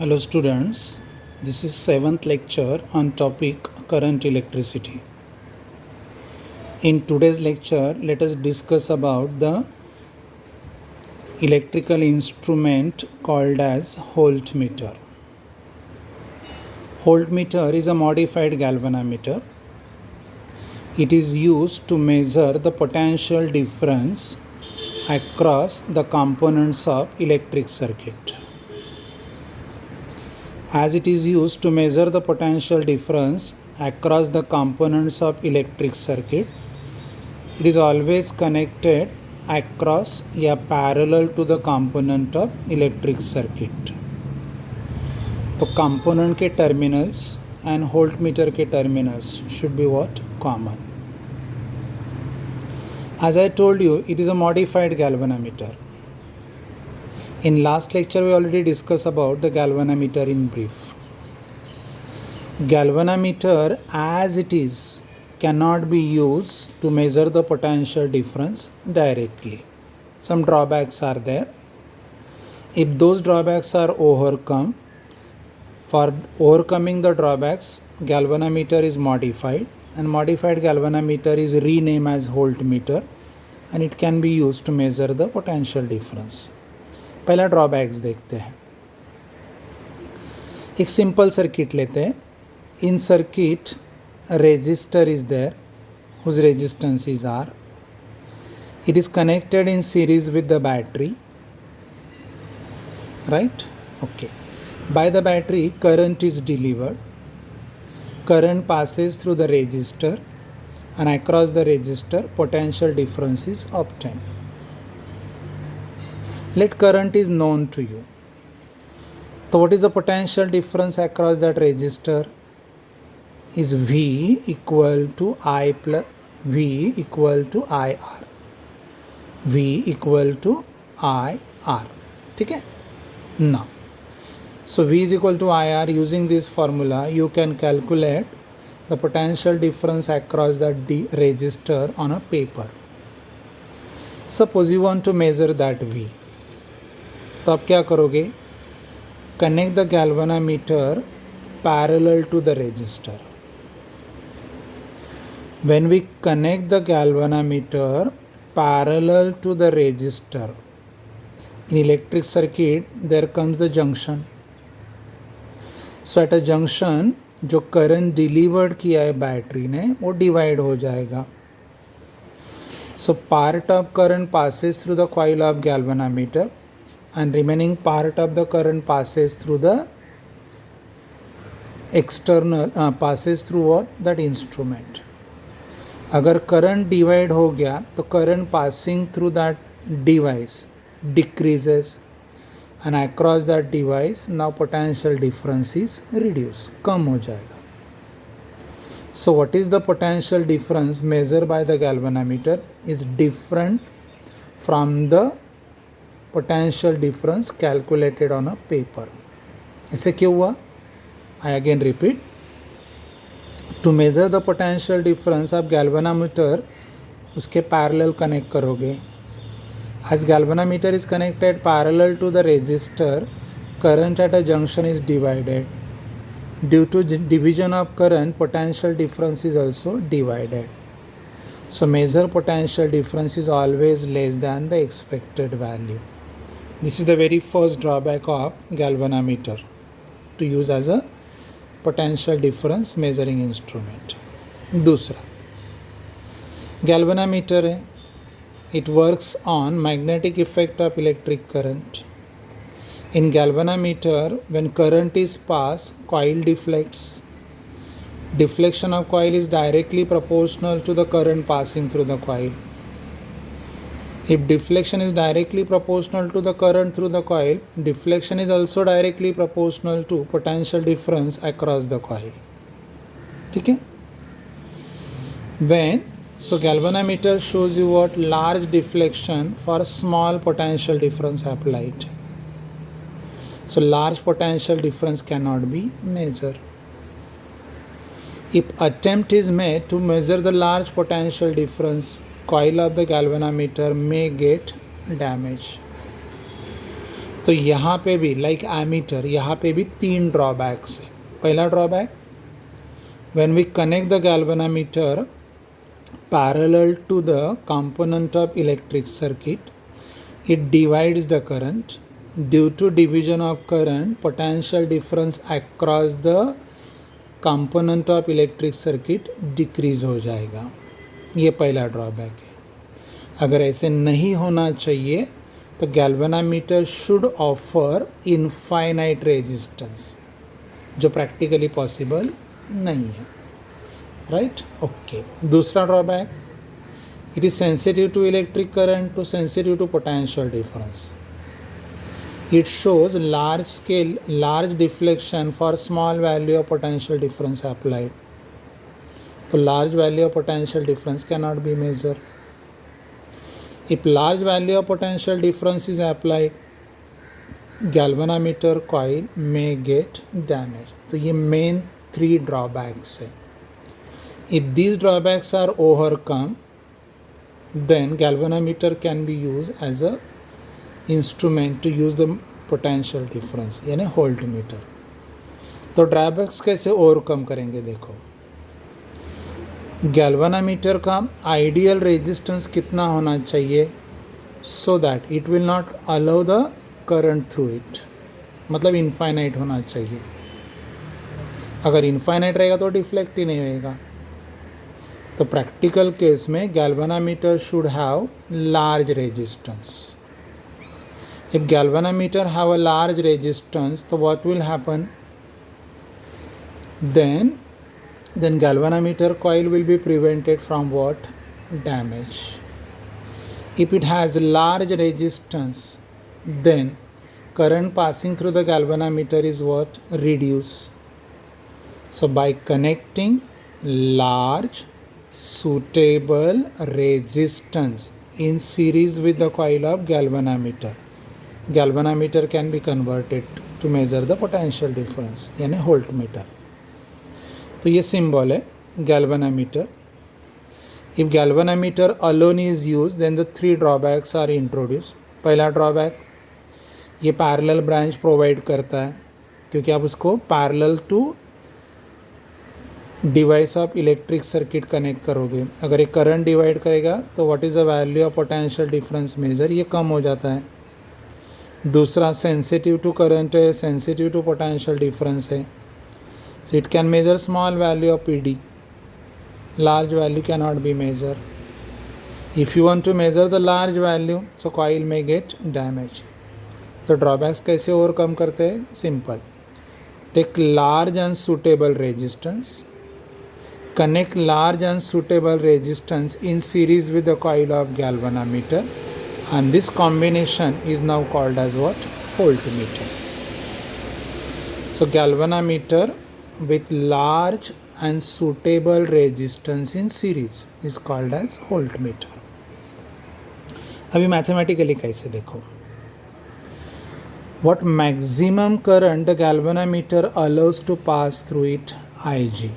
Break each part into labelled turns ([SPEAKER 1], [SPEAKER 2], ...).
[SPEAKER 1] Hello students, this is 7th lecture on topic current electricity. In today's lecture, let us discuss about the electrical instrument called as voltmeter. Voltmeter is a modified galvanometer. It is used to measure the potential difference across the components of electric circuit. As it is used to measure the potential difference across the components of electric circuit, it is always connected across या parallel to the component of electric circuit. तो component के terminals and voltmeter के terminals should be what? Common. As I told you, it is a modified galvanometer. In last lecture, we already discussed about the galvanometer in brief. Galvanometer as it is cannot be used to measure the potential difference directly. Some drawbacks are there. If those drawbacks are overcome, for overcoming the drawbacks, galvanometer is modified, and modified galvanometer is renamed as voltmeter, and it can be used to measure the potential difference. पहला drawbacks देखते हैं. एक simple circuit लेते हैं. In circuit resistor is there whose resistance is R. It is connected in series with the battery, right? Okay. By the battery current is delivered. Current passes through the resistor, and across the resistor potential difference is obtained. Let current is known to you. So what is the potential difference across that resistor? Is V equal to I plus V equal to IR. V equal to IR. ठीक है? Now, so V is equal to IR. Using this formula, you can calculate the potential difference across that resistor on a paper. Suppose you want to measure that V. तो आप क्या करोगे? Connect the galvanometer parallel to the resistor. When we connect the galvanometer parallel to the resistor in electric circuit there comes the junction. So at a junction जो current delivered किया है battery ने वो divide हो जाएगा. So part of current passes through the coil of galvanometer and remaining part of the current passes through the external passes through what? That instrument. अगर current divide हो गया तो current passing through that device decreases, and across that device now potential difference is reduced, कम हो जाएगा. So what is the potential difference measured by the galvanometer is different from the potential difference calculated on a paper. ऐसे क्यों हुआ? I again repeat. To measure the potential difference आप galvanometer उसके parallel connect करोगे. As galvanometer is connected parallel to the resistor, current at a junction is divided. Due to division of current, potential difference is also divided. So measure potential difference is always less than the expected value. This is the very first drawback of galvanometer, to use as a potential difference measuring instrument. दूसरा, galvanometer है, it works on magnetic effect of electric current. In galvanometer, when current is passed, coil deflects. Deflection of coil is directly proportional to the current passing through the coil. If deflection is directly proportional to the current through the coil, deflection is also directly proportional to potential difference across the coil. ठीक है? When so galvanometer shows you what? Large deflection for small potential difference applied. So large potential difference cannot be measured. If attempt is made to measure the large potential difference, coil of the galvanometer may get damaged. तो यहाँ पे भी like ammeter, यहाँ पे भी 3 drawbacks है. पहला drawback, when we connect the galvanometer parallel to the component of electric circuit, it divides the current. Due to division of current, potential difference across the component of electric circuit decrease हो जाएगा. ये पहला drawback है. अगर ऐसे नहीं होना चाहिए तो galvanometer should offer infinite resistance, जो प्रैक्टिकली पॉसिबल नहीं है. Right, okay. दूसरा drawback, it is sensitive to electric current to sensitive to potential difference. It shows large deflection for small value of potential difference applied. तो large value of potential difference cannot be measured. If large value of potential difference is applied, galvanometer coil may get damaged. तो ये main 3 drawbacks है. If these drawbacks are overcome, then galvanometer can be used as a instrument to use the potential difference, यानी Holt metre. तो drawbacks कैसे overcome करेंगे? देखो, galvanometer का ideal resistance कितना होना चाहिए so that it will not allow the current through it, मतलब इनफाइनाइट होना चाहिए. अगर इनफाइनाइट रहेगा तो डिफ्लेक्ट ही नहीं होएगा. तो प्रैक्टिकल केस में galvanometer should have large resistance. If galvanometer have a large resistance, so what will happen? Then galvanometer coil will be prevented from what? Damage. If it has large resistance, then current passing through the galvanometer is what? Reduced. So by connecting large suitable resistance in series with the coil of galvanometer can be converted to measure the potential difference, यानी Holt metre. तो ये symbol है galvanometer. If galvanometer alone is used, then the 3 drawbacks are introduced. पहला drawback, ये parallel branch provide करता है क्योंकि आप उसको parallel to device of electric circuit connect करोगे. अगर ये करंट डिवाइड करेगा तो what is the value of potential difference measure, ये कम हो जाता है. दूसरा, सेंसिटिव टू करंट है, सेंसिटिव टू पोटेंशियल डिफरेंस है. So it can measure small value of P D, large value can not be measure. If you want to measure the large value, so coil में get damage. तो drawbacks कैसे overcome करते हैं? Simple, take large and suitable resistance, connect large and suitable resistance in series with the coil of galvanometer, and this combination is now called as what? Voltmeter. So galvanometer with large and suitable resistance in series is called as voltmeter. अभी mathematically कैसे देखो, what maximum current the galvanometer allows to pass through it? Ig.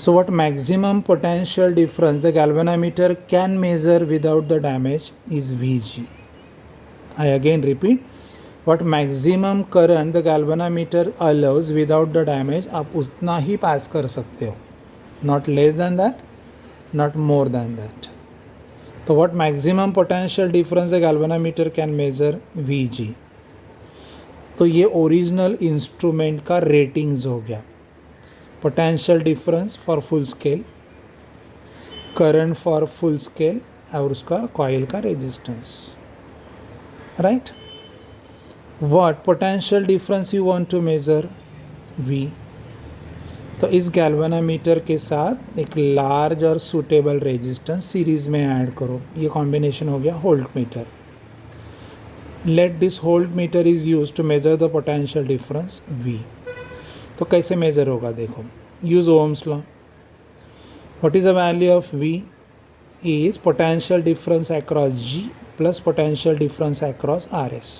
[SPEAKER 1] So what maximum potential difference the galvanometer can measure without the damage is Vg. I again repeat, what maximum current the galvanometer allows without the damage, आप उतना ही पास कर सकते हो, not less than that, not more than that. तो what maximum potential difference the galvanometer can measure? Vg. तो ये original instrument का ratings हो गया. Potential difference for full scale, current for full scale और उसका कॉइल का resistance. Right, what potential difference you want to measure? V. तो इस गैल्वेनोमीटर के साथ एक लार्ज और सूटेबल रेजिस्टेंस सीरीज में ऐड करो. ये कॉम्बिनेशन हो गया voltmeter. Let this voltmeter is use to measure the potential difference V. तो कैसे मेजर होगा? देखो, use Ohm's law. What is the value of V? Is potential difference across G plus potential difference across RS.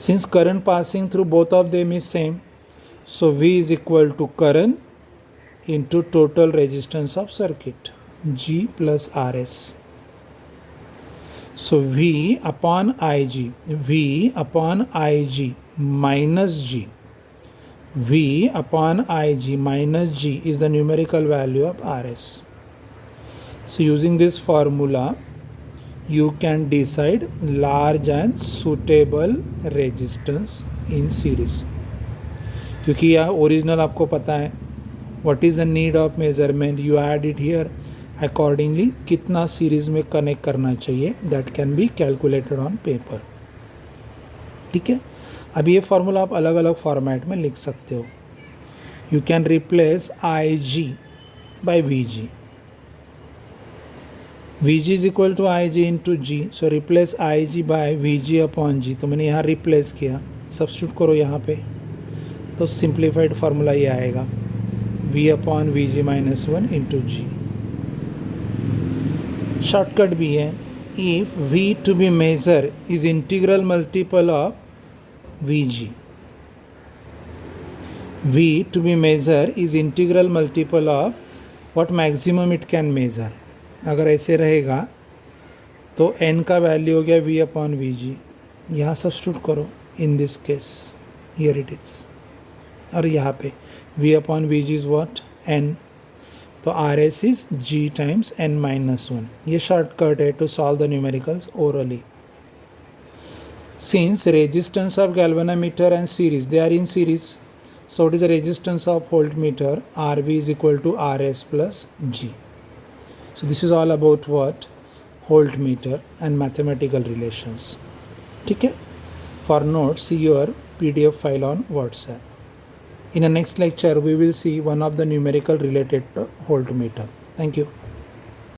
[SPEAKER 1] Since current passing through both of them is same, so V is equal to current into total resistance of circuit, G plus RS. So V upon Ig minus G. V upon Ig minus G is the numerical value of Rs. So using this formula, you can decide large and suitable resistance in series. क्योंकि यह original आपको पता है, what is the need of measurement, you add it here. Accordingly कितना series में connect करना चाहिए, that can be calculated on paper. ठीक है. अब ये फार्मूला आप अलग अलग फॉर्मेट में लिख सकते हो. You can replace Ig by Vg. Vg is equal to Ig into G. So replace Ig by Vg upon G. तो मैंने यहाँ रिप्लेस किया, सब्स्टिट्यूट करो यहाँ पे, तो सिंप्लीफाइड फार्मूला ये आएगा V upon Vg minus 1 into G. Shortcut भी है. If V to be measure is integral multiple of Vg. V to be measure is integral multiple of what maximum it can measure. अगर ऐसे रहेगा तो n का value हो गया V upon Vg. यहाँ सब्स्टिट्यूट करो in this case, here it is. और यहाँ पे V upon Vg is what, n. तो Rs is G times n minus 1. ये शॉर्टकट है to solve the numericals orally. Since resistance of galvanometer and series, they are in series, so it is the resistance of voltmeter, Rv is equal to Rs plus G. So this is all about what? Voltmeter and mathematical relations. ठीक है. For notes, see your PDF file on WhatsApp. In the next lecture, we will see one of the numerical related to voltmeter. Thank you.